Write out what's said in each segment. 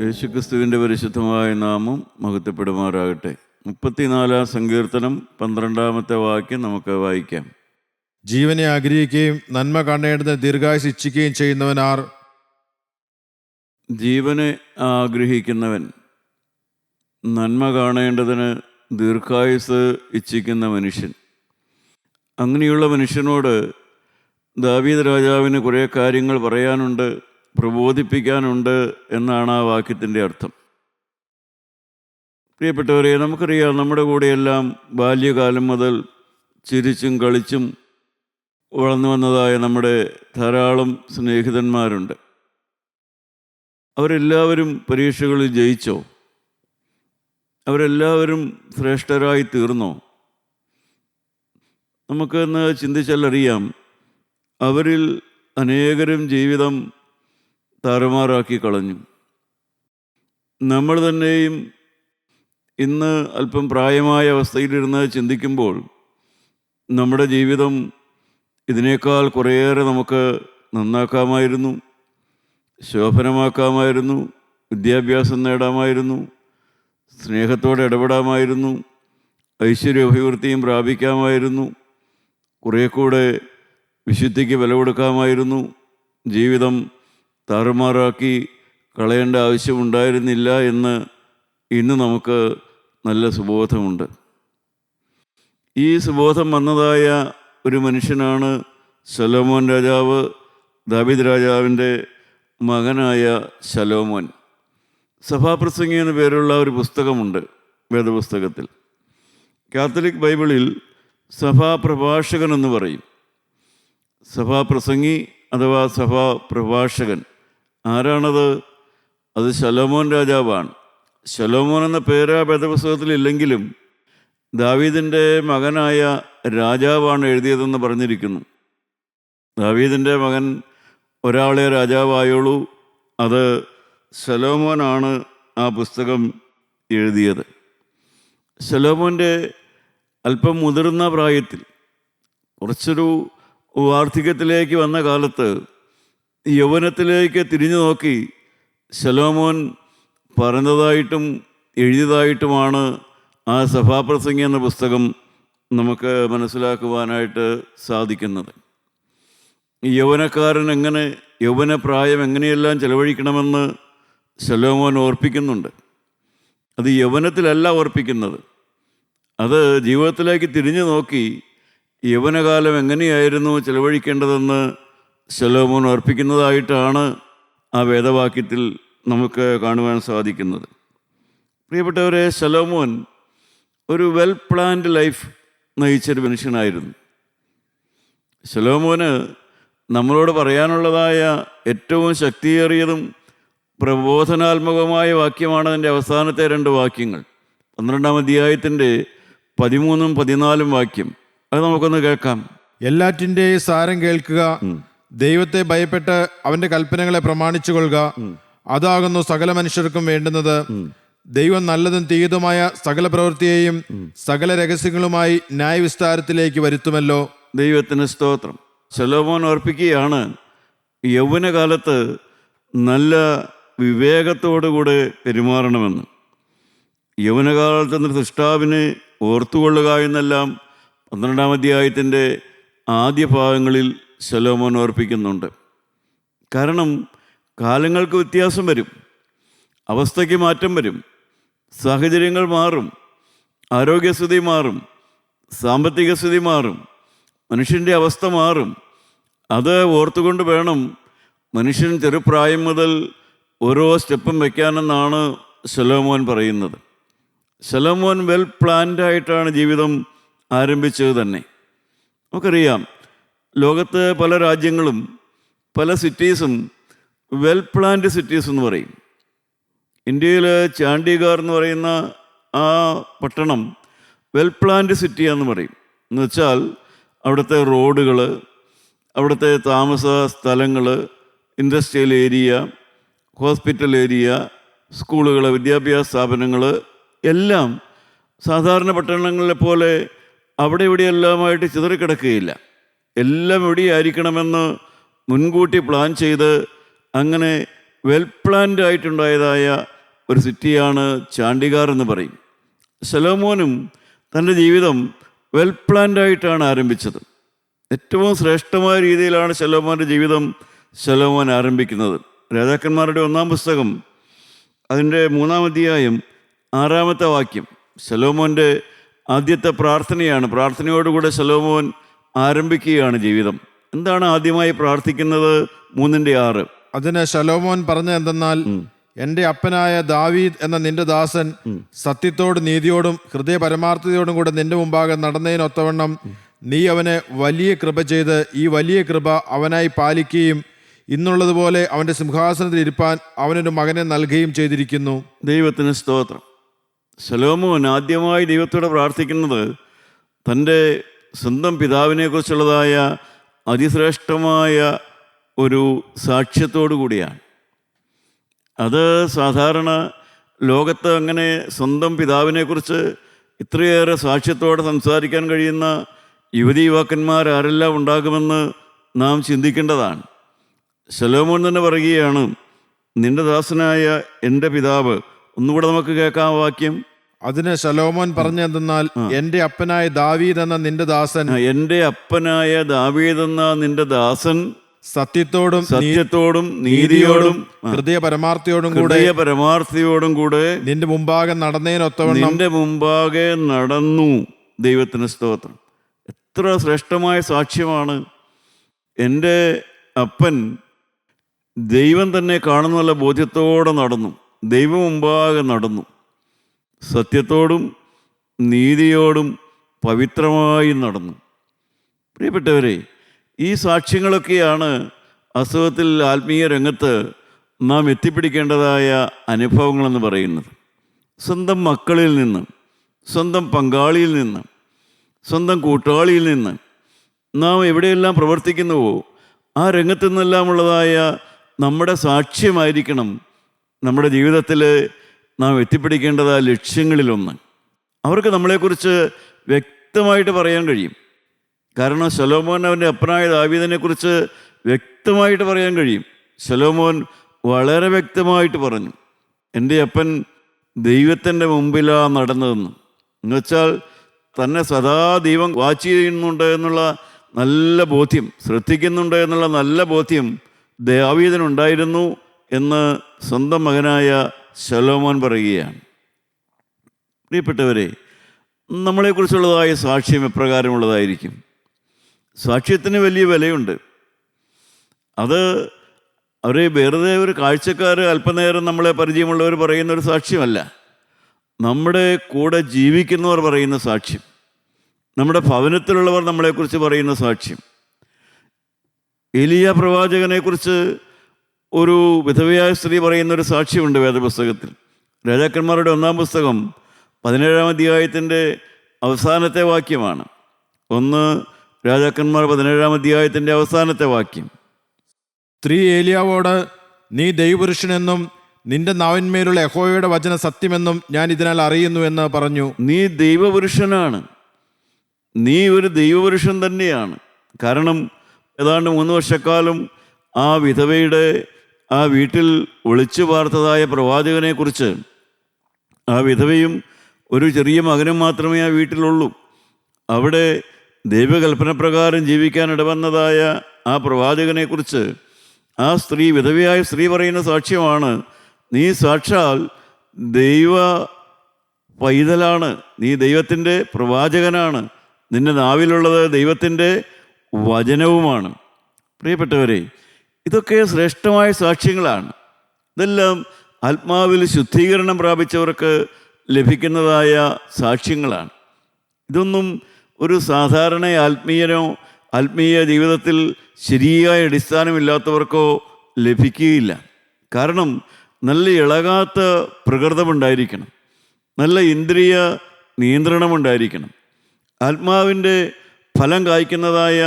യേശുക്രിസ്തുവിൻ്റെ പരിശുദ്ധമായ നാമം മഹത്വപ്പെടുമാറാകട്ടെ. 34 സങ്കീർത്തനം 12 വാക്യം നമുക്ക് വായിക്കാം. ജീവനെ ആഗ്രഹിക്കുകയും നന്മ കാണേണ്ടതിന് ദീർഘായുസ് ഇച്ഛിക്കുകയും ചെയ്യുന്നവനാർ? ജീവനെ ആഗ്രഹിക്കുന്നവൻ, നന്മ കാണേണ്ടതിന് ദീർഘായുസ് ഇച്ഛിക്കുന്ന മനുഷ്യൻ. അങ്ങനെയുള്ള മനുഷ്യനോട് ദാവീദ് രാജാവിന് കുറേ കാര്യങ്ങൾ പറയാനുണ്ട്, പ്രബോധിപ്പിക്കാനുണ്ട് എന്നാണ് ആ വാക്യത്തിൻ്റെ അർത്ഥം. പ്രിയപ്പെട്ടവരെ, നമുക്കറിയാം, നമ്മുടെ കൂടെയെല്ലാം ബാല്യകാലം മുതൽ ചിരിച്ചും കളിച്ചും വളർന്നു വന്നതായ നമ്മുടെ ധാരാളം സ്നേഹിതന്മാരുണ്ട്. അവരെല്ലാവരും പരീക്ഷകളിൽ ജയിച്ചോ? അവരെല്ലാവരും ശ്രേഷ്ഠരായി തീർന്നോ? നമുക്കൊന്ന് ചിന്തിച്ചാലറിയാം, അവരിൽ അനേകരും ജീവിതം താറുമാറാക്കി കളഞ്ഞു. നമ്മൾ തന്നെയും ഇന്ന് അല്പം പ്രായമായ അവസ്ഥയിലിരുന്ന് ചിന്തിക്കുമ്പോൾ നമ്മുടെ ജീവിതം ഇതിനേക്കാൾ കുറേയേറെ നമുക്ക് നന്നാക്കാമായിരുന്നു, ശോഭനമാക്കാമായിരുന്നു, വിദ്യാഭ്യാസം നേടാമായിരുന്നു, സ്നേഹത്തോടെ ഇടപെടാമായിരുന്നു, ഐശ്വര്യാഭിവൃദ്ധിയും പ്രാപിക്കാമായിരുന്നു, കുറേ കൂടെ വിശുദ്ധിക്ക് വില കൊടുക്കാമായിരുന്നു. ജീവിതം താറുമാറാക്കി കളയേണ്ട ആവശ്യമുണ്ടായിരുന്നില്ല എന്ന് ഇന്ന് നമുക്ക് നല്ല സുബോധമുണ്ട്. ഈ സുബോധം വന്നതായ ഒരു മനുഷ്യനാണ് ശലോമോൻ രാജാവ്, ദാവീദ് രാജാവിൻ്റെ മകനായ ശലോമോൻ. സഭാപ്രസംഗി എന്ന പേരുള്ള ഒരു പുസ്തകമുണ്ട് വേദപുസ്തകത്തിൽ. കാത്തലിക് ബൈബിളിൽ സഭാപ്രഭാഷകൻ എന്ന് പറയും. സഭാപ്രസംഗി അഥവാ സഭാപ്രഭാഷകൻ ആരാണത്? അത് ശലോമോൻ രാജാവാണ്. ശലോമോൻ എന്ന പേര് വേദപുസ്തകത്തിലില്ലെങ്കിലും ദാവീദിൻ്റെ മകനായ രാജാവാണ് എഴുതിയതെന്ന് പറഞ്ഞിരിക്കുന്നു. ദാവീദിൻ്റെ മകൻ ഒരാളെ രാജാവായുള്ളൂ, അത് ശലോമോനാണ് ആ പുസ്തകം എഴുതിയത്. ശലോമോൻ്റെ അല്പം മുതിർന്ന പ്രായത്തിൽ, കുറച്ചൊരു വാർദ്ധക്യത്തിലേക്ക് വന്ന കാലത്ത് യൗവനത്തിലേക്ക് തിരിഞ്ഞു നോക്കി ശലോമോൻ പറഞ്ഞതായിട്ടും എഴുതിയതായിട്ടുമാണ് ആ സഭാപ്രസംഗി എന്ന പുസ്തകം നമുക്ക് മനസ്സിലാക്കുവാനായിട്ട് സാധിക്കുന്നത്. യൗവനക്കാരൻ എങ്ങനെ, യൗവനപ്രായം എങ്ങനെയെല്ലാം ചെലവഴിക്കണമെന്ന് ശലോമോൻ ഓർപ്പിക്കുന്നുണ്ട്. അത് യൗവനത്തിലല്ല ഓർപ്പിക്കുന്നത്, അത് ജീവിതത്തിലേക്ക് തിരിഞ്ഞു നോക്കി യൗവനകാലം എങ്ങനെയായിരുന്നു ചെലവഴിക്കേണ്ടതെന്ന് ശലോമോൻ ഓർപ്പിക്കുന്നതായിട്ടാണ് ആ വേദവാക്യത്തിൽ നമുക്ക് കാണുവാൻ സാധിക്കുന്നത്. പ്രിയപ്പെട്ടവരെ, ശലോമോൻ ഒരു വെൽ പ്ലാൻഡ് ലൈഫ് നയിച്ചൊരു മനുഷ്യനായിരുന്നു. ശലോമോന് നമ്മളോട് പറയാനുള്ളതായ ഏറ്റവും ശക്തിയേറിയതും പ്രബോധനാത്മകമായ വാക്യമാണ് അതിൻ്റെ അവസാനത്തെ 2 വാക്യങ്ങൾ. 12 അധ്യായത്തിൻ്റെ 13 14 വാക്യം. അത് നമുക്കൊന്ന് കേൾക്കാം. എല്ലാറ്റിൻ്റെയും സാരം കേൾക്കുക, ദൈവത്തെ ഭയപ്പെട്ട് അവന്റെ കൽപ്പനകളെ പ്രമാണിച്ചു കൊള്ളുക, അതാകുന്നു സകല മനുഷ്യർക്കും വേണ്ടുന്നത്. ദൈവം നല്ലതും തീയതുമായ സകല പ്രവൃത്തിയെയും സകല രഹസ്യങ്ങളുമായി ന്യായവിസ്താരത്തിലേക്ക് വരുത്തുമല്ലോ. ദൈവത്തിന് സ്തോത്രം. ശലോമോൻ ഓർപ്പിക്കുകയാണ്, യൗവനകാലത്ത് നല്ല വിവേകത്തോടുകൂടെ പെരുമാറണമെന്ന്. യൗവനകാലത്ത് സൃഷ്ടാവിനെ ഓർത്തുകൊള്ളുക എന്നെല്ലാം 12 അധ്യായത്തിൻ്റെ ആദ്യ ഭാഗങ്ങളിൽ ശലോമോൻ ഓർപ്പിക്കുന്നുണ്ട്. കാരണം കാലങ്ങൾക്ക് വ്യത്യാസം വരും, അവസ്ഥയ്ക്ക് മാറ്റം വരും, സാഹചര്യങ്ങൾ മാറും, ആരോഗ്യസ്ഥിതി മാറും, സാമ്പത്തിക സ്ഥിതി മാറും, മനുഷ്യൻ്റെ അവസ്ഥ മാറും. അത് ഓർത്തുകൊണ്ട് വേണം മനുഷ്യൻ ചെറുപ്രായം മുതൽ ഓരോ സ്റ്റെപ്പും വയ്ക്കാനെന്നാണ് ശലോമോൻ പറയുന്നത്. ശലോമോൻ വെൽ പ്ലാൻഡായിട്ടാണ് ജീവിതം ആരംഭിച്ചത് തന്നെ. നമുക്കറിയാം, ലോകത്ത് പല രാജ്യങ്ങളും പല സിറ്റീസും വെൽ പ്ലാൻഡ് സിറ്റീസ് എന്ന് പറയും. ഇന്ത്യയിൽ ചണ്ഡീഗഡ് എന്ന് പറയുന്ന ആ പട്ടണം വെൽ പ്ലാൻഡ് സിറ്റിയാന്ന് പറയും. എന്ന് വെച്ചാൽ അവിടുത്തെ റോഡുകൾ, അവിടുത്തെ താമസ സ്ഥലങ്ങൾ, ഇൻഡസ്ട്രിയൽ ഏരിയ, ഹോസ്പിറ്റൽ ഏരിയ, സ്കൂളുകൾ, വിദ്യാഭ്യാസ സ്ഥാപനങ്ങൾ എല്ലാം സാധാരണ പട്ടണങ്ങളെ പോലെ അവിടെ ഇവിടെയെല്ലാമായിട്ട് ചിതറിക്കിടക്കുകയില്ല. എല്ലാം എവിടെയായിരിക്കണമെന്ന് മുൻകൂട്ടി പ്ലാൻ ചെയ്ത് അങ്ങനെ വെൽ പ്ലാൻഡ് ആയിട്ടുണ്ടായതായ ഒരു സിറ്റിയാണ് ചാണ്ടിഗാർ എന്ന് പറയും. ശലോമോനും തൻ്റെ ജീവിതം വെൽ പ്ലാൻഡ് ആയിട്ടാണ് ആരംഭിച്ചത്. ഏറ്റവും ശ്രേഷ്ഠമായ രീതിയിലാണ് ശലോമോൻ്റെ ജീവിതം ശലോമോൻ ആരംഭിക്കുന്നത്. രാജാക്കന്മാരുടെ 1-ാം പുസ്തകം അതിൻ്റെ 3-ാം അധ്യായം 6-ാമത്തെ വാക്യം ശലോമോൻ്റെ ആദ്യത്തെ പ്രാർത്ഥനയാണ്. പ്രാർത്ഥനയോടുകൂടെ ശലോമോൻ ആരംഭിക്കുകയാണ് ജീവിതം. എന്താണ് ആദ്യമായി പ്രാർത്ഥിക്കുന്നത്? 3:6. അതിന് ശലോമോൻ പറഞ്ഞ എന്തെന്നാൽ, എന്റെ അപ്പനായ ദാവീദ് എന്ന നിന്റെ ദാസൻ സത്യത്തോടും നീതിയോടും ഹൃദയ പരമാർത്ഥതയോടും കൂടെ നിന്റെ മുമ്പാകെ നടന്നതിനൊത്തവണ്ണം നീ അവന് വലിയ കൃപ ചെയ്ത് ഈ വലിയ കൃപ അവനായി പാലിക്കുകയും ഇന്നുള്ളതുപോലെ അവന്റെ സിംഹാസനത്തിൽ ഇരുപ്പാൻ അവനൊരു മകനെ നൽകുകയും ചെയ്തിരിക്കുന്നു. ദൈവത്തിന് സ്തോത്രം. ശലോമോൻ ആദ്യമായി ദൈവത്തോട് പ്രാർത്ഥിക്കുന്നത് തൻ്റെ സ്വന്തം പിതാവിനെക്കുറിച്ചുള്ളതായ അതിശ്രേഷ്ഠമായ ഒരു സാക്ഷ്യത്തോടു കൂടിയാണ്. അത് സാധാരണ ലോകത്ത് അങ്ങനെ സ്വന്തം പിതാവിനെക്കുറിച്ച് ഇത്രയേറെ സാക്ഷ്യത്തോടെ സംസാരിക്കാൻ കഴിയുന്ന യുവതി യുവാക്കന്മാരാരെല്ലാം ഉണ്ടാകുമെന്ന് നാം ചിന്തിക്കേണ്ടതാണ്. ശലോമോൻ തന്നെ പറയുകയാണ്, നിന്റെ ദാസനായ എൻ്റെ പിതാവ്. ഒന്നുകൂടെ നമുക്ക് കേൾക്കാം വാക്യം. അതിന് ശലോമോൻ പറഞ്ഞ എന്തെന്നാൽ, എന്റെ അപ്പനായ ദാവീദ് എന്ന നിന്റെ ദാസൻ, എൻ്റെ അപ്പനായ ദാവീദ് എന്ന നിന്റെ ദാസൻ സത്യത്തോടും നീതിയോടും ഹൃദയ പരമാർത്ഥിയോടും കൂടെ നിന്റെ മുമ്പാകെ നടന്നതിനൊത്തവണ്ണം നിന്റെ മുമ്പാകെ നടന്നു. ദൈവത്തിന് സ്തോത്രം. എത്ര ശ്രേഷ്ഠമായ സാക്ഷ്യമാണ്! എൻ്റെ അപ്പൻ ദൈവം തന്നെ കാണുന്നുള്ള ബോധ്യത്തോടെ നടന്നു, ദൈവം മുമ്പാകെ നടന്നു, സത്യത്തോടും നീതിയോടും പവിത്രമായി നടന്നു. പ്രിയപ്പെട്ടവരെ, ഈ സാക്ഷ്യങ്ങളൊക്കെയാണ് അസുഖത്തിൽ ആത്മീയ രംഗത്ത് നാം എത്തിപ്പിടിക്കേണ്ടതായ അനുഭവങ്ങളെന്ന് പറയുന്നത്. സ്വന്തം മക്കളിൽ നിന്ന്, സ്വന്തം പങ്കാളിയിൽ നിന്ന്, സ്വന്തം കൂട്ടാളിയിൽ നിന്ന് നാം എവിടെയെല്ലാം പ്രവർത്തിക്കുന്നുവോ ആ രംഗത്തു നിന്നെല്ലാം ഉള്ളതായ നമ്മുടെ സാക്ഷ്യമായിരിക്കണം നമ്മുടെ ജീവിതത്തിൽ നാം എത്തിപ്പിടിക്കേണ്ടതായ ലക്ഷ്യങ്ങളിലൊന്ന്. അവർക്ക് നമ്മളെക്കുറിച്ച് വ്യക്തമായിട്ട് പറയാൻ കഴിയും. കാരണം ശലോമോൻ അവൻ്റെ അപ്പനായ ദാവീദിനെക്കുറിച്ച് വ്യക്തമായിട്ട് പറയാൻ കഴിയും. ശലോമോൻ വളരെ വ്യക്തമായിട്ട് പറഞ്ഞു, എൻ്റെ അപ്പൻ ദൈവത്തിൻ്റെ മുമ്പിലാണ് നടന്നതെന്ന്. എന്നുവെച്ചാൽ തന്നെ സദാ ദൈവം വാച്ച് ചെയ്യുന്നുണ്ട് എന്നുള്ള നല്ല ബോധ്യം, ശ്രദ്ധിക്കുന്നുണ്ട് എന്നുള്ള നല്ല ബോധ്യം ദാവീദിനുണ്ടായിരുന്നു എന്ന് സ്വന്തം മകനായ ശലോമോൻ പറയുകയാണ്. പ്രിയപ്പെട്ടവരെ, നമ്മളെക്കുറിച്ചുള്ളതായ സാക്ഷ്യം എപ്രകാരമുള്ളതായിരിക്കും? സാക്ഷ്യത്തിന് വലിയ വിലയുണ്ട്. അത് അവരെ വെറുതെ ഒരു കാഴ്ചക്കാർ അല്പനേരം നമ്മളെ പരിചയമുള്ളവർ പറയുന്നൊരു സാക്ഷ്യമല്ല. നമ്മുടെ കൂടെ ജീവിക്കുന്നവർ പറയുന്ന സാക്ഷ്യം, നമ്മുടെ ഭവനത്തിലുള്ളവർ നമ്മളെക്കുറിച്ച് പറയുന്ന സാക്ഷ്യം. എലിയ പ്രവാചകനെക്കുറിച്ച് ഒരു വിധവയായ സ്ത്രീ പറയുന്നൊരു സാക്ഷ്യമുണ്ട് വേദപുസ്തകത്തിൽ. രാജാക്കന്മാരുടെ 1-ാം പുസ്തകം 17-ാം അധ്യായത്തിൻ്റെ അവസാനത്തെ വാക്യമാണ്. 1 രാജാക്കന്മാർ 17-ാം അധ്യായത്തിൻ്റെ അവസാനത്തെ വാക്യം. സ്ത്രീ ഏലിയാവോട്, നീ ദൈവപുരുഷനെന്നും നിന്റെ നാവിന്മേലുള്ള യഹോവയുടെ വചന സത്യമെന്നും ഞാൻ ഇതിനാൽ അറിയുന്നു എന്ന് പറഞ്ഞു. നീ ദൈവപുരുഷനാണ്, നീ ഒരു ദൈവപുരുഷൻ തന്നെയാണ്. കാരണം ഏതാണ്ട് 3 വർഷക്കാലം ആ വിധവയുടെ ആ വീട്ടിൽ ഒളിച്ചു പാർത്തതായ പ്രവാചകനെക്കുറിച്ച്, ആ വിധവയും ഒരു ചെറിയ മകനും മാത്രമേ ആ വീട്ടിലുള്ളൂ. അവിടെ ദൈവകൽപ്പന പ്രകാരം ജീവിക്കാൻ ഇടവന്നതായ ആ പ്രവാചകനെക്കുറിച്ച് ആ സ്ത്രീ, വിധവയായ സ്ത്രീ പറയുന്ന സാക്ഷ്യമാണ്, നീ സാക്ഷാൽ ദൈവ പൈതലാണ്, നീ ദൈവത്തിൻ്റെ പ്രവാചകനാണ്, നിന്റെ നാവിലുള്ളത് ദൈവത്തിൻ്റെ വചനവുമാണ്. പ്രിയപ്പെട്ടവരെ, ഇതൊക്കെ ശ്രേഷ്ഠമായ സാക്ഷ്യങ്ങളാണ്. ഇതെല്ലാം ആത്മാവിൽ ശുദ്ധീകരണം പ്രാപിച്ചവർക്ക് ലഭിക്കുന്നതായ സാക്ഷ്യങ്ങളാണ്. ഇതൊന്നും ഒരു സാധാരണ ആത്മീയ ജീവിതത്തിൽ ശരിയായ അടിസ്ഥാനമില്ലാത്തവർക്കോ ലഭിക്കുകയില്ല. കാരണം നല്ല ഇളകാത്ത പ്രകൃതമുണ്ടായിരിക്കണം, നല്ല ഇന്ദ്രിയ നിയന്ത്രണമുണ്ടായിരിക്കണം, ആത്മാവിൻ്റെ ഫലം കായ്ക്കുന്നതായ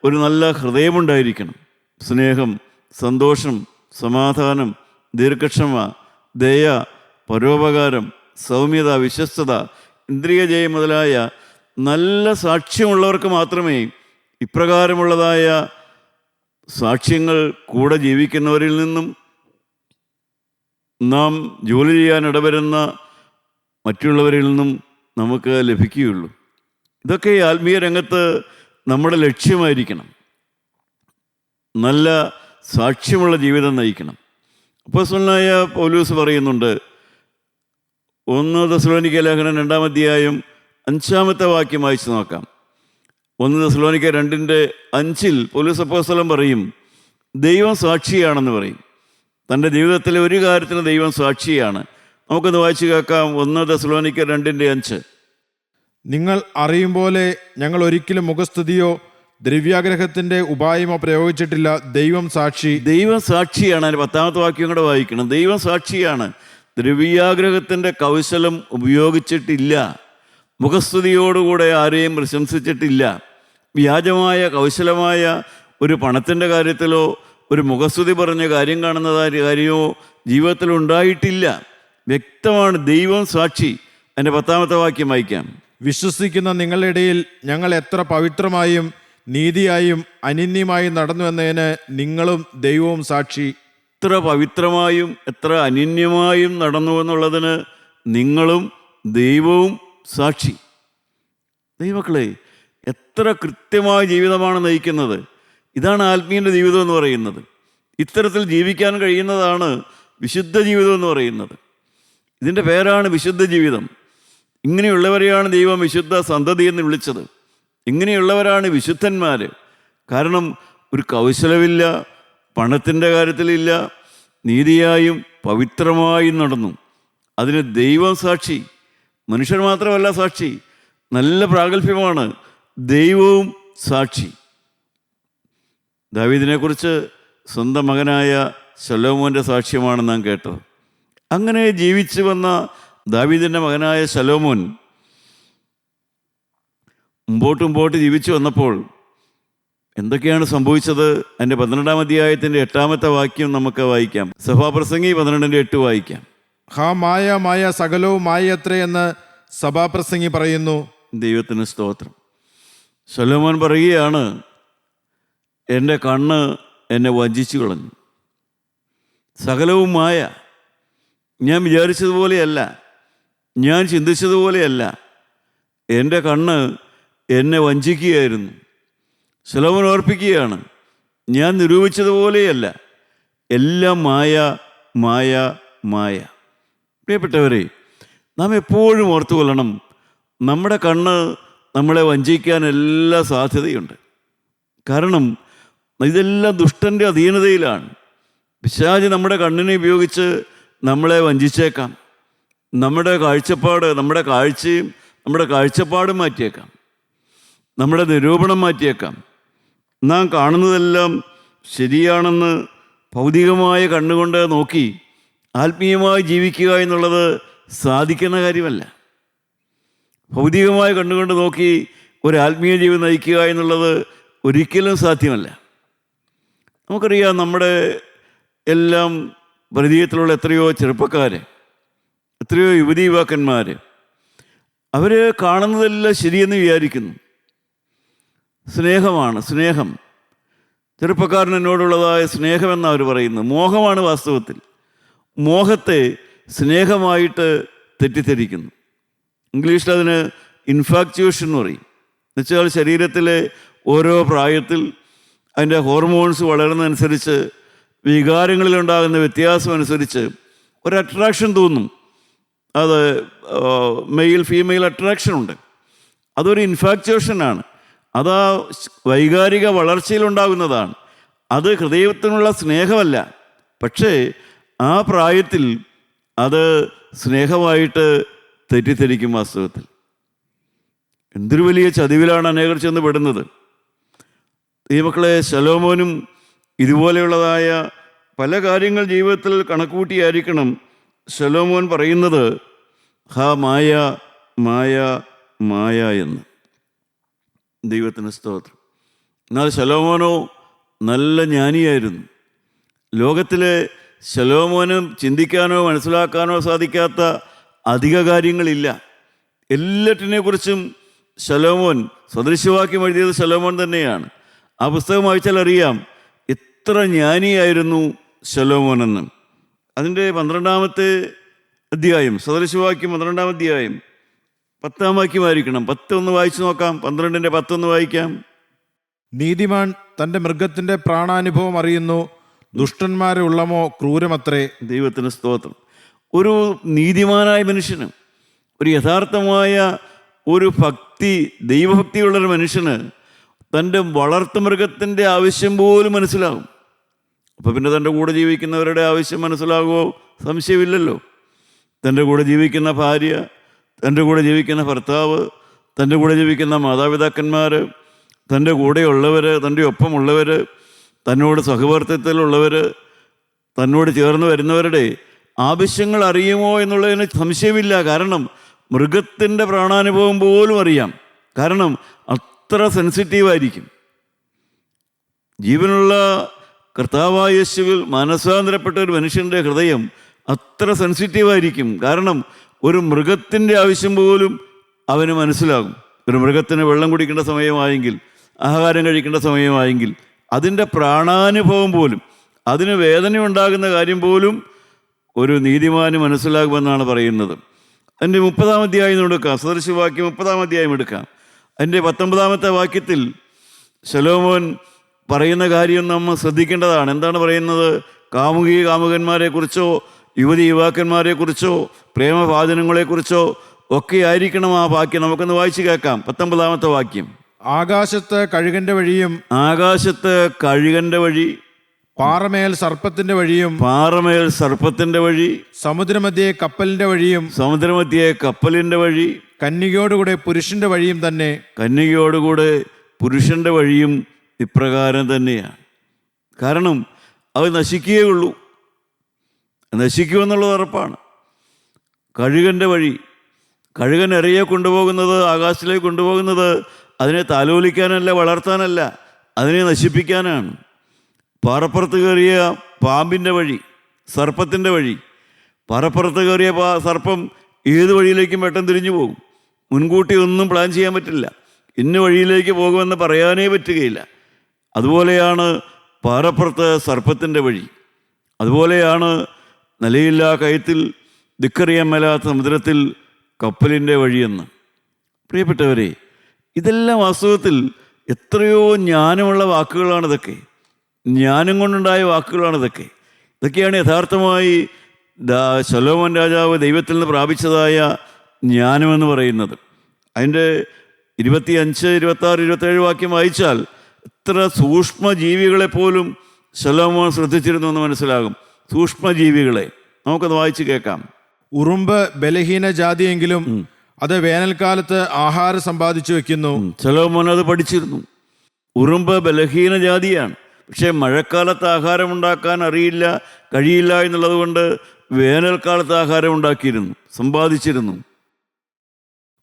ഒരു നല്ല ഹൃദയമുണ്ടായിരിക്കണം. സ്നേഹം, സന്തോഷം, സമാധാനം, ദീർഘക്ഷമ, ദയ, പരോപകാരം, സൗമ്യത, വിശ്വസ്തത, ഇന്ദ്രിയജയം മുതലായ നല്ല സാക്ഷ്യമുള്ളവർക്ക് മാത്രമേ ഇപ്രകാരമുള്ളതായ സാക്ഷ്യങ്ങൾ കൂടെ ജീവിക്കുന്നവരിൽ നിന്നും നാം ജോലി ചെയ്യാൻ ഇടവരുന്ന മറ്റുള്ളവരിൽ നിന്നും നമുക്ക് ലഭിക്കുകയുള്ളൂ. ഇതൊക്കെ ഈ ആത്മീയ രംഗത്ത് നമ്മുടെ ലക്ഷ്യമായിരിക്കണം. നല്ല സാക്ഷ്യമുള്ള ജീവിതം നയിക്കണം. അപ്പോസ്തലനായ പൗലോസ് പറയുന്നുണ്ട്, 1 തെസ്സലോനിക്ക ലേഖനം 2-ാം അധ്യായം 5-ാമത്തെ വാക്യം വായിച്ചു നോക്കാം. 1 തെസ്സലോനിക്ക 2:5 പൗലോസ് അപ്പോസ്തലൻ പറയും, ദൈവം സാക്ഷിയാണെന്ന് പറയും. തൻ്റെ ജീവിതത്തിലെ ഒരു കാര്യത്തിന് ദൈവം സാക്ഷിയാണ്. നമുക്കൊന്ന് വായിച്ചു കേൾക്കാം. 1 തെസ്സലോനിക്ക 2:5. നിങ്ങൾ അറിയും പോലെ ഞങ്ങൾ ഒരിക്കലും മുഖസ്തുതിയോ ദ്രവ്യാഗ്രഹത്തിന്റെ ഉപായമോ പ്രയോഗിച്ചിട്ടില്ല. ദൈവം സാക്ഷി. ദൈവം സാക്ഷിയാണ്. അതിന് 10-ാമത്തെ വാക്യം കൂടെ വായിക്കണം. ദൈവം സാക്ഷിയാണ്. ദ്രവ്യാഗ്രഹത്തിൻ്റെ കൗശലം ഉപയോഗിച്ചിട്ടില്ല. മുഖസ്തുതിയോടുകൂടെ ആരെയും പ്രശംസിച്ചിട്ടില്ല. വ്യാജമായ കൗശലമായ ഒരു പണത്തിൻ്റെ കാര്യത്തിലോ ഒരു മുഖസ്തുതി പറഞ്ഞ കാര്യം കാണുന്ന കാര്യമോ ജീവിതത്തിൽ ഉണ്ടായിട്ടില്ല. വ്യക്തമാണ്, ദൈവം സാക്ഷി. അതിൻ്റെ 10-ാമത്തെ വാക്യം വായിക്കാം. വിശ്വസിക്കുന്ന നിങ്ങളുടെ ഇടയിൽ ഞങ്ങൾ എത്ര പവിത്രമായും നീതിയായും അനിന്യമായും നടന്നു എന്നതിന് നിങ്ങളും ദൈവവും സാക്ഷി. എത്ര പവിത്രമായും എത്ര അനന്യമായും നടന്നു എന്നുള്ളതിന് നിങ്ങളും ദൈവവും സാക്ഷി. ദൈവമക്കളെ, എത്ര കൃത്യമായ ജീവിതമാണ് നയിക്കുന്നത്. ഇതാണ് ആത്മീയ ജീവിതം എന്ന് പറയുന്നത്. ഇത്തരത്തിൽ ജീവിക്കാൻ കഴിയുന്നതാണ് വിശുദ്ധ ജീവിതം എന്ന് പറയുന്നത്. ഇതിൻ്റെ പേരാണ് വിശുദ്ധ ജീവിതം. ഇങ്ങനെയുള്ളവരെയാണ് ദൈവം വിശുദ്ധ സന്തതി എന്ന് വിളിച്ചത്. ഇങ്ങനെയുള്ളവരാണ് വിശുദ്ധന്മാർ. കാരണം ഒരു കൗശലമില്ല, പണത്തിൻ്റെ കാര്യത്തിലില്ല, നീതിയായും പവിത്രമായും നടന്നു. അതിന് ദൈവം സാക്ഷി. മനുഷ്യർ മാത്രമല്ല സാക്ഷി, നല്ല പ്രാഗൽഭ്യമാണ്. ദൈവവും സാക്ഷി. ദാവീദിനെക്കുറിച്ച് സ്വന്തം മകനായ ശലോമോൻ്റെ സാക്ഷ്യമാണ് നാം കേട്ടത്. അങ്ങനെ ജീവിച്ചു വന്ന ദാവീദിൻ്റെ മകനായ ശലോമോൻ മുമ്പോട്ട് ജീവിച്ചു വന്നപ്പോൾ എന്തൊക്കെയാണ് സംഭവിച്ചത്? അതിൻ്റെ 12-ാം അധ്യായത്തിൻ്റെ 8-ാമത്തെ വാക്യം നമുക്ക് വായിക്കാം. സഭാപ്രസംഗി 12:8 വായിക്കാം. ഹാ മായ മായ സകലവും മായത്രേ എന്ന് സഭാപ്രസംഗി പറയുന്നു. ദൈവത്തിന് സ്തോത്രം. ശലോമോൻ പറയുകയാണ്, എൻ്റെ കണ്ണ് എന്നെ വഞ്ചിച്ചു കളഞ്ഞു. സകലവും മായ. ഞാൻ വിചാരിച്ചതുപോലെയല്ല, ഞാൻ ചിന്തിച്ചതുപോലെയല്ല. എൻ്റെ കണ്ണ് എന്നെ വഞ്ചിക്കുകയായിരുന്നു. ശലോമോൻ ഓർപ്പിക്കുകയാണ്, ഞാൻ നിരൂപിച്ചതുപോലെയല്ല, എല്ലാം മായ മായ മായ. പ്രിയപ്പെട്ടവരെ, നാം എപ്പോഴും ഓർത്തുകൊള്ളണം, നമ്മുടെ കണ്ണ് നമ്മളെ വഞ്ചിക്കാൻ എല്ലാ സാധ്യതയുണ്ട്. കാരണം ഇതെല്ലാം ദുഷ്ടൻ്റെ അധീനതയിലാണ്. പിശാച് നമ്മുടെ കണ്ണിനെ ഉപയോഗിച്ച് നമ്മളെ വഞ്ചിച്ചേക്കാം. നമ്മുടെ കാഴ്ചയും നമ്മുടെ കാഴ്ചപ്പാടും മാറ്റിയേക്കാം. നമ്മുടെ നിരൂപണം മാറ്റിയേക്കാം. നാം കാണുന്നതെല്ലാം ശരിയാണെന്ന് ഭൗതികമായ കണ്ണുകൊണ്ട് നോക്കി ആത്മീയമായി ജീവിക്കുക എന്നുള്ളത് സാധിക്കുന്ന കാര്യമല്ല. ഭൗതികമായ കണ്ണുകൊണ്ട് നോക്കി ഒരു ആത്മീയ ജീവിതം നയിക്കുക എന്നുള്ളത് ഒരിക്കലും സാധ്യമല്ല. നമുക്കറിയാം, നമ്മുടെ എല്ലാം പരിചയത്തിലുള്ള എത്രയോ ചെറുപ്പക്കാർ, എത്രയോ യുവതീ-യുവാക്കന്മാർ, അവർ കാണുന്നതെല്ലാം ശരിയെന്ന് വിചാരിക്കുന്നു. സ്നേഹമാണ്, സ്നേഹം. ചെറുപ്പക്കാരൻ എന്നോടുള്ളതായ സ്നേഹമെന്നാണ് അവർ പറയുന്നത്. മോഹമാണ് വാസ്തവത്തിൽ. മോഹത്തെ സ്നേഹമായിട്ട് തെറ്റിദ്ധരിക്കുന്നു. ഇംഗ്ലീഷിൽ അതിന് ഇൻഫാക്ച്വേഷൻ എന്ന് പറയും. എന്നുവെച്ചാൽ ശരീരത്തിലെ ഓരോ പ്രായത്തിൽ അതിൻ്റെ ഹോർമോൺസ് വളരുന്നതനുസരിച്ച്, വികാരങ്ങളിലുണ്ടാകുന്ന വ്യത്യാസം അനുസരിച്ച് ഒരു അട്രാക്ഷൻ തോന്നും. അത് മെയിൽ ഫീമെയിൽ അട്രാക്ഷനുണ്ട്. അതൊരു ഇൻഫാക്ച്വേഷനാണ്. അത് ആ വൈകാരിക വളർച്ചയിലുണ്ടാകുന്നതാണ്. അത് ഹൃദയത്തിനുള്ള സ്നേഹമല്ല. പക്ഷേ ആ പ്രായത്തിൽ അത് സ്നേഹമായിട്ട് തെറ്റിദ്ധരിക്കും. വാസ്തവത്തിൽ എന്തൊരു വലിയ ചതിവിലാണ് അനേകർ ചെന്ന് പെടുന്നത്. ഈ മക്കളെ, ശലോമോനും ഇതുപോലെയുള്ളതായ പല കാര്യങ്ങൾ ജീവിതത്തിൽ കണക്കുകൂട്ടിയായിരിക്കണം ശലോമോൻ പറയുന്നത് ഹാ മായ മായ മായ എന്ന്. ദൈവത്തിന് സ്തോത്രം. എന്നാൽ ശലോമോനോ നല്ല ജ്ഞാനിയായിരുന്നു. ലോകത്തിലെ ശലോമോനും ചിന്തിക്കാനോ മനസ്സിലാക്കാനോ സാധിക്കാത്ത അധിക കാര്യങ്ങളില്ല. എല്ലാറ്റിനെക്കുറിച്ചും ശലോമോൻ സദൃശവാക്യം എഴുതിയത് ശലോമോൻ തന്നെയാണ്. ആ പുസ്തകം വായിച്ചാൽ അറിയാം എത്ര ജ്ഞാനിയായിരുന്നു ശലോമോനെന്ന്. അതിൻ്റെ 12-ാമത്തെ അധ്യായം, സദൃശവാക്യം 12-ാം അധ്യായം 10-ാം വാക്യമായിരിക്കണം. 10 ഒന്ന് വായിച്ചു നോക്കാം. 12-ന്റെ 10 ഒന്ന് വായിക്കാം. നീതിമാൻ തന്റെ മൃഗത്തിന്റെ പ്രാണാനുഭവം അറിയുന്നു, ദുഷ്ടന്മാരെ ഉള്ളമോ ക്രൂരമത്രേ. ദൈവത്തിന് സ്തോത്രം. ഒരു നീതിമാനായ മനുഷ്യന്, ഒരു യഥാർത്ഥമായ ഒരു ഭക്തി, ദൈവഭക്തിയുള്ളൊരു മനുഷ്യന് തൻ്റെ വളർത്തുമൃഗത്തിൻ്റെ ആവശ്യം പോലും മനസ്സിലാകും. അപ്പോൾ പിന്നെ തൻ്റെ കൂടെ ജീവിക്കുന്നവരുടെ ആവശ്യം മനസ്സിലാകുമോ? സംശയമില്ലല്ലോ. തൻ്റെ കൂടെ ജീവിക്കുന്ന ഭാര്യ, തൻ്റെ കൂടെ ജീവിക്കുന്ന ഭർത്താവ്, തൻ്റെ കൂടെ ജീവിക്കുന്ന മാതാപിതാക്കന്മാർ, തൻ്റെ കൂടെയുള്ളവർ, തൻ്റെ ഒപ്പമുള്ളവർ, തന്നോട് സഹവർത്തിത്വത്തിലുള്ളവർ, തന്നോട് ചേർന്ന് വരുന്നവരുടെ ആവശ്യങ്ങൾ അറിയുമോ എന്നുള്ളതിന് സംശയമില്ല. കാരണം മൃഗത്തിൻ്റെ പ്രാണാനുഭവം പോലും അറിയാം. കാരണം അത്ര സെൻസിറ്റീവായിരിക്കും. ജീവനുള്ള കർത്താവായ യേശുവിൽ മാനസാന്തരപ്പെട്ട ഒരു മനുഷ്യൻ്റെ ഹൃദയം അത്ര സെൻസിറ്റീവായിരിക്കും. കാരണം ഒരു മൃഗത്തിൻ്റെ ആവശ്യം പോലും അവന് മനസ്സിലാകും. ഒരു മൃഗത്തിന് വെള്ളം കുടിക്കേണ്ട സമയമായെങ്കിൽ, ആഹാരം കഴിക്കേണ്ട സമയമായെങ്കിൽ, അതിൻ്റെ പ്രാണാനുഭവം പോലും, അതിന് വേദന ഉണ്ടാകുന്ന കാര്യം പോലും ഒരു നീതിമാന് മനസ്സിലാകുമെന്നാണ് പറയുന്നത്. അതിൻ്റെ 30-ാം അധ്യായം എടുക്കാം. സദൃശവാക്യം 30-ാം അധ്യായം എടുക്കാം. അതിൻ്റെ 19-ാമത്തെ വാക്യത്തിൽ ശലോമോൻ പറയുന്ന കാര്യം നമ്മൾ ശ്രദ്ധിക്കേണ്ടതാണ്. എന്താണ് പറയുന്നത്? കാമുകി കാമുകന്മാരെക്കുറിച്ചോ യുവതി യുവാക്കന്മാരെക്കുറിച്ചോ പ്രേമഭാജനങ്ങളെക്കുറിച്ചോ ഒക്കെ ആയിരിക്കണം ആ വാക്യം. നമുക്കൊന്ന് വായിച്ചു കേൾക്കാം. 19-ാമത്തെ വാക്യം. ആകാശത്ത് കഴുകന്റെ വഴിയും, ആകാശത്ത് കഴുകന്റെ വഴി, പാറമേൽ സർപ്പത്തിന്റെ വഴിയും, പാറമേൽ സർപ്പത്തിന്റെ വഴി, സമുദ്രമധ്യേ കപ്പലിന്റെ വഴിയും, സമുദ്രമധ്യേ കപ്പലിന്റെ വഴി, കന്യകയോടുകൂടെ പുരുഷന്റെ വഴിയും തന്നെ. കന്യകയോടുകൂടെ പുരുഷന്റെ വഴിയും ഇപ്രകാരം തന്നെയാണ്. കാരണം അത് നശിക്കുകയുള്ളൂ, നശിക്കുമെന്നുള്ളത് ഉറപ്പാണ്. കഴുകൻ്റെ വഴി, കഴുകൻ ഇറയെ കൊണ്ടുപോകുന്നത്, ആകാശത്തിലേക്ക് കൊണ്ടുപോകുന്നത് അതിനെ താലോലിക്കാനല്ല, വളർത്താനല്ല, അതിനെ നശിപ്പിക്കാനാണ്. പാറപ്പുറത്ത് കയറിയ പാമ്പിൻ്റെ വഴി, സർപ്പത്തിൻ്റെ വഴി. പാറപ്പുറത്ത് കയറിയ സർപ്പം ഏത് വഴിയിലേക്കും പെട്ടെന്ന് തിരിഞ്ഞു പോകും. മുൻകൂട്ടി ഒന്നും പ്ലാൻ ചെയ്യാൻ പറ്റില്ല. ഇന്ന വഴിയിലേക്ക് പോകുമെന്ന് പറയാനേ പറ്റുകയില്ല. അതുപോലെയാണ് പാറപ്പുറത്ത് സർപ്പത്തിൻ്റെ വഴി. അതുപോലെയാണ് നിലയില്ലാ കയത്തിൽ ദിക്കറിയാൻ മേലാത്ത സമുദ്രത്തിൽ കപ്പലിൻ്റെ വഴിയെന്ന്. പ്രിയപ്പെട്ടവരെ, ഇതെല്ലാം വാസ്തവത്തിൽ എത്രയോ ജ്ഞാനമുള്ള വാക്കുകളാണിതൊക്കെ. ജ്ഞാനം കൊണ്ടുണ്ടായ വാക്കുകളാണിതൊക്കെ. ഇതൊക്കെയാണ് യഥാർത്ഥമായി ശലോമോൻ രാജാവ് ദൈവത്തിൽ നിന്ന് പ്രാപിച്ചതായ ജ്ഞാനമെന്ന് പറയുന്നത്. അതിൻ്റെ 25, 26, 27 വാക്യം വായിച്ചാൽ എത്ര സൂക്ഷ്മജീവികളെപ്പോലും ശലോമോൻ ശ്രദ്ധിച്ചിരുന്നു എന്ന് മനസ്സിലാകും. സൂക്ഷ്മജീവികളെ നമുക്കത് വായിച്ച് കേൾക്കാം. ഉറുമ്പ് ബലഹീന ജാതിയെങ്കിലും അത് വേനൽക്കാലത്ത് ആഹാരം സമ്പാദിച്ചു വെക്കുന്നു. ശലോമോൻ അത് പഠിച്ചിരുന്നു. ഉറുമ്പ് ബലഹീന ജാതിയാണ്, പക്ഷേ മഴക്കാലത്ത് ആഹാരം ഉണ്ടാക്കാൻ കഴിയില്ല എന്നുള്ളത് കൊണ്ട് വേനൽക്കാലത്ത് ആഹാരം ഉണ്ടാക്കിയിരുന്നു, സമ്പാദിച്ചിരുന്നു.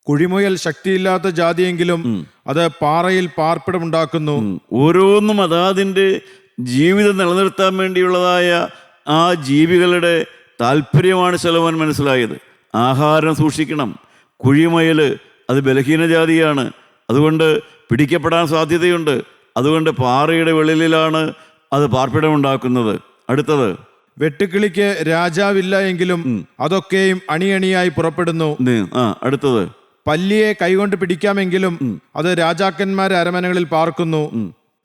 കുഴിമുയൽ ശക്തിയില്ലാത്ത ജാതിയെങ്കിലും അത് പാറയിൽ പാർപ്പിടമുണ്ടാക്കുന്നു. ഓരോന്നും അതാതിൻ്റെ ജീവിതം നിലനിർത്താൻ വേണ്ടിയുള്ളതായ ആ ജീവികളുടെ താല്പര്യമാണ് ശലോമോൻ മനസ്സിലായത്. ആഹാരം സൂക്ഷിക്കണം. കുഴിമുയൽ അത് ബലഹീന ജാതിയാണ്, അതുകൊണ്ട് പിടിക്കപ്പെടാൻ സാധ്യതയുണ്ട്. അതുകൊണ്ട് പാറയുടെ വെളിയിലാണ് അത് പാർപ്പിടമുണ്ടാക്കുന്നത്. അടുത്തത്, വെട്ടുക്കിളിക്ക് രാജാവില്ല എങ്കിലും അതൊക്കെയും അണിയണിയായി പുറപ്പെടുന്നു. അടുത്തത്, പല്ലിയെ കൈകൊണ്ട് പിടിക്കാമെങ്കിലും അത് രാജാക്കന്മാരെ അരമനകളിൽ പാർക്കുന്നു.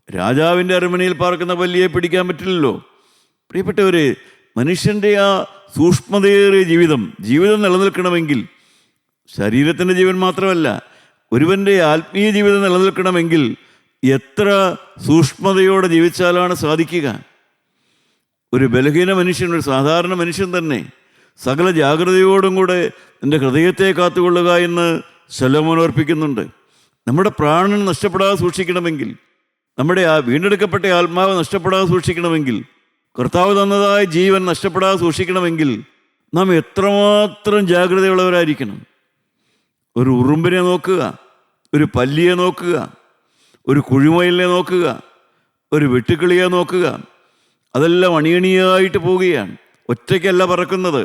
രാജാവിൻ്റെ അരമനയിൽ പാർക്കുന്ന പല്ലിയെ പിടിക്കാൻ പറ്റില്ലല്ലോ. പ്രിയപ്പെട്ടവരെ, മനുഷ്യൻ്റെ ആ സൂക്ഷ്മതയേറിയ ജീവിതം നിലനിൽക്കണമെങ്കിൽ, ശരീരത്തിൻ്റെ ജീവൻ മാത്രമല്ല, ഒരുവൻ്റെ ആത്മീയ ജീവിതം നിലനിൽക്കണമെങ്കിൽ എത്ര സൂക്ഷ്മതയോടെ ജീവിച്ചാലാണ് സാധിക്കുക. ഒരു ബലഹീന മനുഷ്യൻ, ഒരു സാധാരണ മനുഷ്യൻ തന്നെ സകല ജാഗ്രതയോടും കൂടെ എൻ്റെ ഹൃദയത്തെ കാത്തുകൊള്ളുക എന്ന് ശലോമോൻ ഓർപ്പിക്കുന്നുണ്ട്. നമ്മുടെ പ്രാണൻ നഷ്ടപ്പെടാതെ സൂക്ഷിക്കണമെങ്കിൽ, നമ്മുടെ ആ വീണ്ടെടുക്കപ്പെട്ട ആത്മാവ് നഷ്ടപ്പെടാതെ സൂക്ഷിക്കണമെങ്കിൽ, കർത്താവ് തന്നതായ ജീവൻ നഷ്ടപ്പെടാതെ സൂക്ഷിക്കണമെങ്കിൽ നാം എത്രമാത്രം ജാഗ്രതയുള്ളവരായിരിക്കണം. ഒരു ഉറുമ്പിനെ നോക്കുക, ഒരു പല്ലിയെ നോക്കുക, ഒരു കുഴിമയിലിനെ നോക്കുക, ഒരു വെട്ടുക്കിളിയെ നോക്കുക. അതെല്ലാം അണിയണിയായിട്ട് പോവുകയാണ്, ഒറ്റയ്ക്കല്ല പറക്കുന്നത്.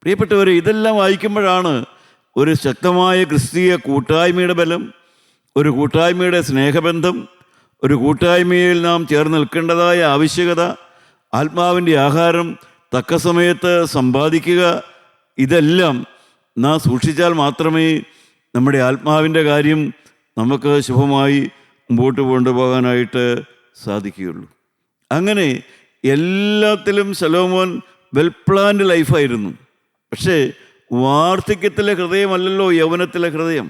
പ്രിയപ്പെട്ടവരെ, ഇതെല്ലാം വായിക്കുമ്പോഴാണ് ഒരു ശക്തമായ ക്രിസ്തീയ കൂട്ടായ്മയുടെ ബലം, ഒരു കൂട്ടായ്മയുടെ സ്നേഹബന്ധം, ഒരു കൂട്ടായ്മയിൽ നാം ചേർന്ന് നിൽക്കേണ്ടതായ ആവശ്യകത, ആത്മാവിൻ്റെ ആഹാരം തക്ക സമയത്ത് സമ്പാദിക്കുക, ഇതെല്ലാം നാം സൂക്ഷിച്ചാൽ മാത്രമേ നമ്മുടെ ആത്മാവിൻ്റെ കാര്യം നമുക്ക് ശുഭമായി മുമ്പോട്ട് കൊണ്ടുപോകാനായിട്ട് സാധിക്കുകയുള്ളൂ. അങ്ങനെ എല്ലാത്തിലും ശലോമോൻ വെൽ പ്ലാൻഡ് ലൈഫായിരുന്നു. പക്ഷേ വാർദ്ധക്യത്തിലെ ഹൃദയമല്ലല്ലോ യൗവനത്തിലെ ഹൃദയം,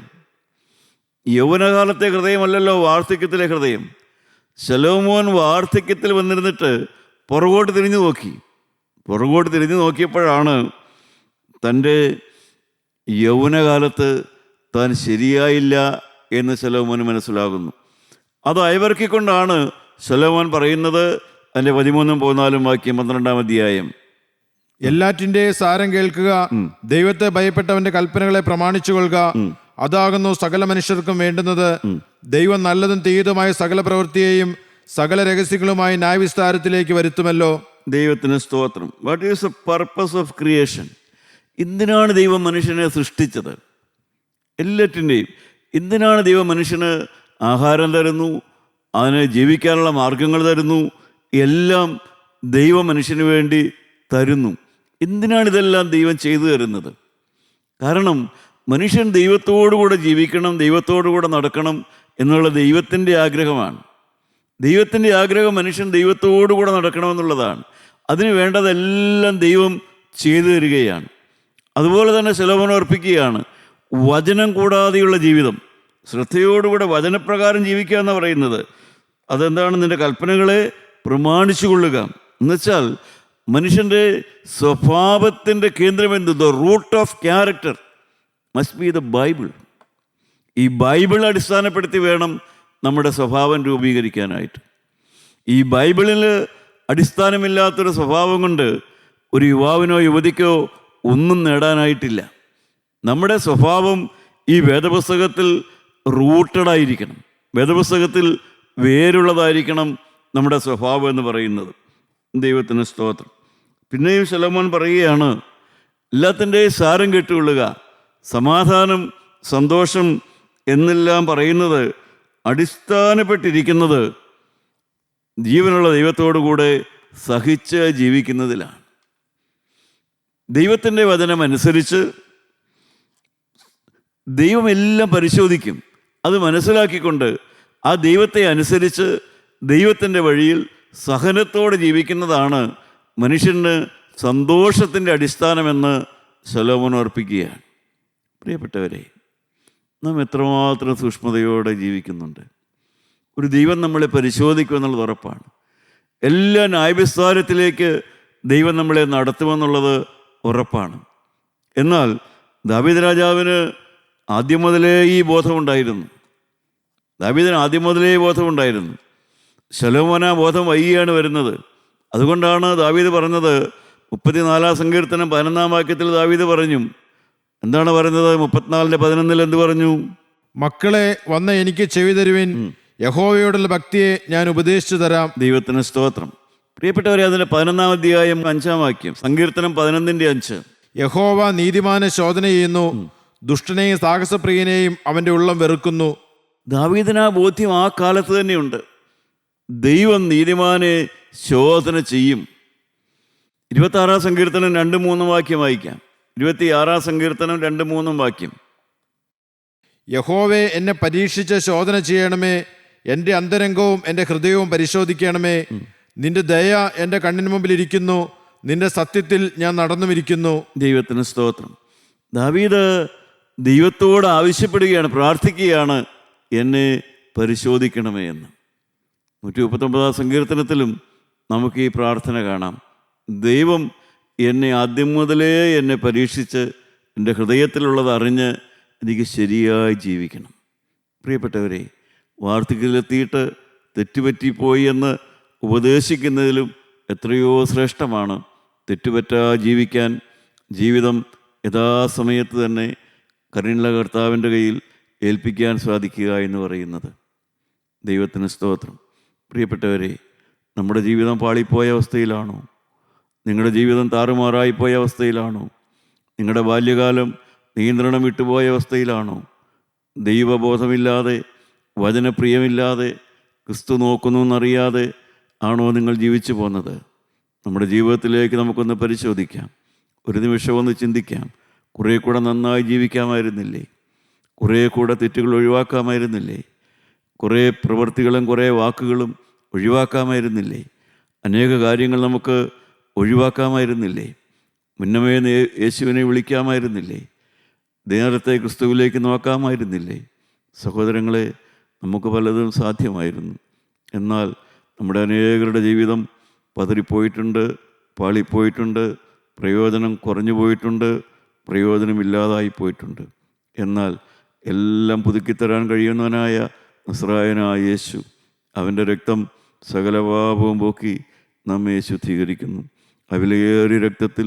യൗവനകാലത്തെ ഹൃദയമല്ലല്ലോ വാർദ്ധക്യത്തിലെ ഹൃദയം. ശലോമോൻ വാർദ്ധക്യത്തിൽ വന്നിരുന്നിട്ട് പുറകോട്ട് തിരിഞ്ഞു നോക്കിയപ്പോഴാണ് തൻ്റെ യൗവനകാലത്ത് താൻ ശരിയായില്ല എന്ന് ശലോമോന് മനസ്സിലാകുന്നു. അത് അയവർക്കിക്കൊണ്ടാണ് ശലോമോൻ പറയുന്നത്. അതിൻ്റെ 13-14 വാക്യം 12-ാം അധ്യായം. എല്ലാറ്റിൻ്റെ സാരം കേൾക്കുക, ദൈവത്തെ ഭയപ്പെട്ടവന്റെ കൽപ്പനകളെ പ്രമാണിച്ചു കൊള്ളുക, അതാകുന്നു സകല മനുഷ്യർക്കും വേണ്ടുന്നത്. ദൈവം നല്ലതും തീയതുമായ സകല പ്രവൃത്തിയെയും സകല രഹസ്യങ്ങളുമായി ന്യായവിസ്താരത്തിലേക്ക് വരുത്തുമല്ലോ. ദൈവത്തിന് സ്തോത്രം. What is the purpose of creation? എന്തിനാണ് ദൈവം മനുഷ്യനെ സൃഷ്ടിച്ചത്? എല്ലാറ്റിൻ്റെയും എന്തിനാണ് ദൈവം മനുഷ്യന് ആഹാരം തരുന്നു, അതിന് ജീവിക്കാനുള്ള മാർഗങ്ങൾ തരുന്നു, എല്ലാം ദൈവം മനുഷ്യന് വേണ്ടി തരുന്നു. എന്തിനാണിതെല്ലാം ദൈവം ചെയ്തു തരുന്നത്? കാരണം മനുഷ്യൻ ദൈവത്തോടുകൂടെ ജീവിക്കണം, ദൈവത്തോടുകൂടെ നടക്കണം എന്നുള്ള ദൈവത്തിൻ്റെ ആഗ്രഹമാണ്. ദൈവത്തിൻ്റെ ആഗ്രഹം മനുഷ്യൻ ദൈവത്തോടുകൂടെ നടക്കണമെന്നുള്ളതാണ്. അതിന് വേണ്ടതെല്ലാം ദൈവം ചെയ്തു തരികയാണ്. അതുപോലെ തന്നെ ശലോമോൻ അർപ്പിക്കുകയാണ്, വചനം കൂടാതെയുള്ള ജീവിതം, ശ്രദ്ധയോടുകൂടെ വചനപ്രകാരം ജീവിക്കുക എന്ന് പറയുന്നത്. അതെന്താണ്? നിൻ്റെ കൽപ്പനകളെ പ്രമാണിച്ചു കൊള്ളുക. എന്നുവെച്ചാൽ മനുഷ്യൻ്റെ സ്വഭാവത്തിൻ്റെ കേന്ദ്രം എന്ത്? The root of character must be the Bible. ഈ ബൈബിൾ അടിസ്ഥാനപ്പെടുത്തി വേണം നമ്മുടെ സ്വഭാവം രൂപീകരിക്കാനായിട്ട്. ഈ ബൈബിളിൽ അടിസ്ഥാനമില്ലാത്തൊരു സ്വഭാവം കൊണ്ട് ഒരു യുവാവിനോ യുവതിക്കോ ഒന്നും നേടാനായിട്ടില്ല. നമ്മുടെ സ്വഭാവം ഈ വേദപുസ്തകത്തിൽ റൂട്ടഡായിരിക്കണം, വേദപുസ്തകത്തിൽ വേരുള്ളതായിരിക്കണം നമ്മുടെ സ്വഭാവം എന്ന് പറയുന്നത്. ദൈവത്തിന് സ്തോത്രം. പിന്നെയും ശലോമോൻ പറയുകയാണ്, എല്ലാത്തിൻ്റെയും സാരം കേട്ടുകൊള്ളുക, സമാധാനം, സന്തോഷം എന്നെല്ലാം പറയുന്നത് അടിസ്ഥാനപ്പെട്ടിരിക്കുന്നത് ജീവനുള്ള ദൈവത്തോടു കൂടെ സഹിച്ച് ജീവിക്കുന്നതിലാണ്. ദൈവത്തിൻ്റെ വചനം അനുസരിച്ച് ദൈവം എല്ലാം പരിശോധിക്കും. അത് മനസ്സിലാക്കിക്കൊണ്ട് ആ ദൈവത്തെ അനുസരിച്ച് ദൈവത്തിൻ്റെ വഴിയിൽ സഹനത്തോടെ ജീവിക്കുന്നതാണ് മനുഷ്യന് സന്തോഷത്തിൻ്റെ അടിസ്ഥാനമെന്ന് ശലോമോൻ ഓർപ്പിക്കുകയാണ്. പ്രിയപ്പെട്ടവരെ, നാം എത്രമാത്രം സൂക്ഷ്മതയോടെ ജീവിക്കുന്നുണ്ട്. ഒരു ദൈവം നമ്മളെ പരിശോധിക്കുമെന്നുള്ളത് ഉറപ്പാണ്. എല്ലാ ന്യായവിസ്താരത്തിലേക്ക് ദൈവം നമ്മളെ നടത്തുമെന്നുള്ളത് ഉറപ്പാണ്. എന്നാൽ ദാവീദ് രാജാവിന് ആദ്യം മുതലേ ഈ ബോധമുണ്ടായിരുന്നു. ബോധമുണ്ടായിരുന്നു. ശലോമോൻ ആ ബോധം വൈകിയാണ് വരുന്നത്. അതുകൊണ്ടാണ് ദാവീദ് പറഞ്ഞത്, 34-ാം സങ്കീർത്തനം 11-ാം വാക്യത്തിൽ ദാവീദ് പറഞ്ഞു, എന്താണ് പറയുന്നത്? 34:11 എന്ത് പറഞ്ഞു? മക്കളെ, വന്ന് എനിക്ക് ചെവി തരുവിൻ, യഹോവയോടുള്ള ഭക്തിയെ ഞാൻ ഉപദേശിച്ചു തരാം. ദൈവത്തിന് സ്തോത്രം. പ്രിയപ്പെട്ടവരെ, അതിൻ്റെ 11-ാം അധ്യായം 5-ാം വാക്യം, സങ്കീർത്തനം 11:5. യഹോവ നീതിമാനെ ശോധന ചെയ്യുന്നു, ദുഷ്ടനെയും സാഹസപ്രിയനെയും അവൻ്റെ ഉള്ളം വെറുക്കുന്നു. ദാവീദിന് ആ ബോധ്യം ആ കാലത്ത് തന്നെയുണ്ട്. ദൈവം നീതിമാനെ ശോധന ചെയ്യും. 26-ാം സങ്കീർത്തനം 2-3 വാക്യം വായിക്കാം. 26-ാം സങ്കീർത്തനം 2-3 വാക്യം. യഹോവേ, എന്നെ പരീക്ഷിച്ച് ശോധന ചെയ്യണമേ, എൻ്റെ അന്തരംഗവും എൻ്റെ ഹൃദയവും പരിശോധിക്കണമേ. നിന്റെ ദയ എൻ്റെ കണ്ണിന് മുമ്പിൽ ഇരിക്കുന്നു, നിന്റെ സത്യത്തിൽ ഞാൻ നടന്നുമിരിക്കുന്നു. ദൈവത്തിന് സ്തോത്രം. ദാവീദ് ദൈവത്തോട് ആവശ്യപ്പെടുകയാണ്, പ്രാർത്ഥിക്കുകയാണ്, എന്നെ പരിശോധിക്കണമേ എന്ന്. 139-ാം സങ്കീർത്തനത്തിലും നമുക്ക് ഈ പ്രാർത്ഥന കാണാം. ദൈവം എന്നെ ആദ്യം മുതലേ എന്നെ പരീക്ഷിച്ച് എൻ്റെ ഹൃദയത്തിലുള്ളത് അറിഞ്ഞ് എനിക്ക് ശരിയായി ജീവിക്കണം. പ്രിയപ്പെട്ടവരെ, വാർദ്ധക്യത്തിലെത്തിയിട്ട് തെറ്റുപറ്റിപ്പോയി എന്ന് ഉപദേശിക്കുന്നതിലും എത്രയോ ശ്രേഷ്ഠമാണ് തെറ്റുപറ്റാ ജീവിക്കാൻ, ജീവിതം യഥാസമയത്ത് തന്നെ കരുണയുള്ള കർത്താവിൻ്റെ കയ്യിൽ ഏൽപ്പിക്കാൻ സാധിക്കുക എന്ന് പറയുന്നത്. ദൈവത്തിന് സ്തോത്രം. പ്രിയപ്പെട്ടവരെ, നമ്മുടെ ജീവിതം പാളിപ്പോയ അവസ്ഥയിലാണോ? നിങ്ങളുടെ ജീവിതം താറുമാറായിപ്പോയ അവസ്ഥയിലാണോ? നിങ്ങളുടെ ബാല്യകാലം നിയന്ത്രണം വിട്ടുപോയ അവസ്ഥയിലാണോ? ദൈവബോധമില്ലാതെ, വചനപ്രിയമില്ലാതെ, ക്രിസ്തു നോക്കുന്നു എന്നറിയാതെ ആണോ നിങ്ങൾ ജീവിച്ചു പോകുന്നത്? നമ്മുടെ ജീവിതത്തിലേക്ക് നമുക്കൊന്ന് പരിശോധിക്കാം. ഒരു നിമിഷം ഒന്ന് ചിന്തിക്കാം. കുറേ കൂടെ നന്നായി ജീവിക്കാമായിരുന്നില്ലേ? കുറേ കൂടെ തെറ്റുകൾ ഒഴിവാക്കാമായിരുന്നില്ലേ? കുറേ പ്രവൃത്തികളും കുറേ വാക്കുകളും ഒഴിവാക്കാമായിരുന്നില്ലേ? അനേക കാര്യങ്ങൾ നമുക്ക് ഒഴിവാക്കാമായിരുന്നില്ലേ? മുന്നമേ യേശുവിനെ വിളിക്കാമായിരുന്നില്ലേ? നേരത്തെ ക്രിസ്തുവിലേക്ക് നോക്കാമായിരുന്നില്ലേ? സഹോദരങ്ങളെ, നമുക്ക് പലതും സാധ്യമായിരുന്നു. എന്നാൽ നമ്മുടെ അനേകരുടെ ജീവിതം പതറിപ്പോയിട്ടുണ്ട്, പാളിപ്പോയിട്ടുണ്ട്, പ്രയോജനം കുറഞ്ഞു പോയിട്ടുണ്ട്, പ്രയോജനമില്ലാതായി പോയിട്ടുണ്ട്. എന്നാൽ എല്ലാം പുതുക്കിത്തരാൻ കഴിയുന്നവനായ നസ്രായനായ യേശു, അവൻ്റെ രക്തം സകല പാപവും പോക്കി നമ്മെ ശുദ്ധീകരിക്കുന്നു. അവിലയേറിയ രക്തത്തിൽ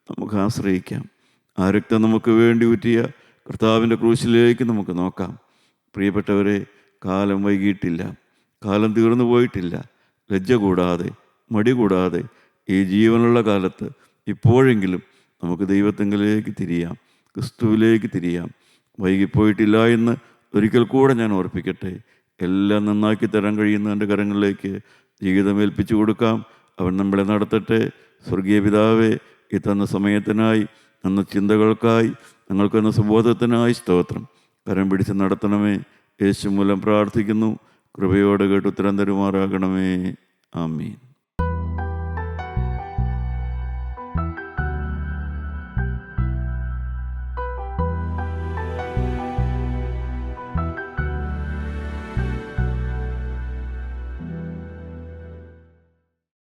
നമുക്ക് ആശ്രയിക്കാം. ആ രക്തം നമുക്ക് വേണ്ടി ഊറ്റിയ കർത്താവിൻ്റെ ക്രൂശിലേക്ക് നമുക്ക് നോക്കാം. പ്രിയപ്പെട്ടവരെ, കാലം വൈകിയിട്ടില്ല, കാലം തീർന്നു പോയിട്ടില്ല. ലജ്ജ കൂടാതെ, മടി കൂടാതെ ഈ ജീവനുള്ള കാലത്ത് ഇപ്പോഴെങ്കിലും നമുക്ക് ദൈവത്തെങ്കിലേക്ക് തിരിയാം, ക്രിസ്തുവിലേക്ക് തിരിയാം. വൈകിപ്പോയിട്ടില്ല എന്ന് ഒരിക്കൽ കൂടെ ഞാൻ ഓർപ്പിക്കട്ടെ. എല്ലാം നന്നാക്കി തരാൻ കഴിയുന്ന എൻ്റെ കരങ്ങളിലേക്ക് ജീവിതം ഏൽപ്പിച്ചു കൊടുക്കാം. അവൻ നമ്മളെ നടത്തട്ടെ. സ്വർഗീയ പിതാവേ, ഈ തന്ന സമയത്തിനായി, തന്ന ചിന്തകൾക്കായി, ഞങ്ങൾക്കെന്ന സുബോധത്തിനായി സ്തോത്രം. കരം പിടിച്ച് നടത്തണമേ. യേശു മൂലം പ്രാർത്ഥിക്കുന്നു. കൃപയോടെ കേട്ട് ഉത്തരം തരുമാറാകണമേ. ആമീൻ.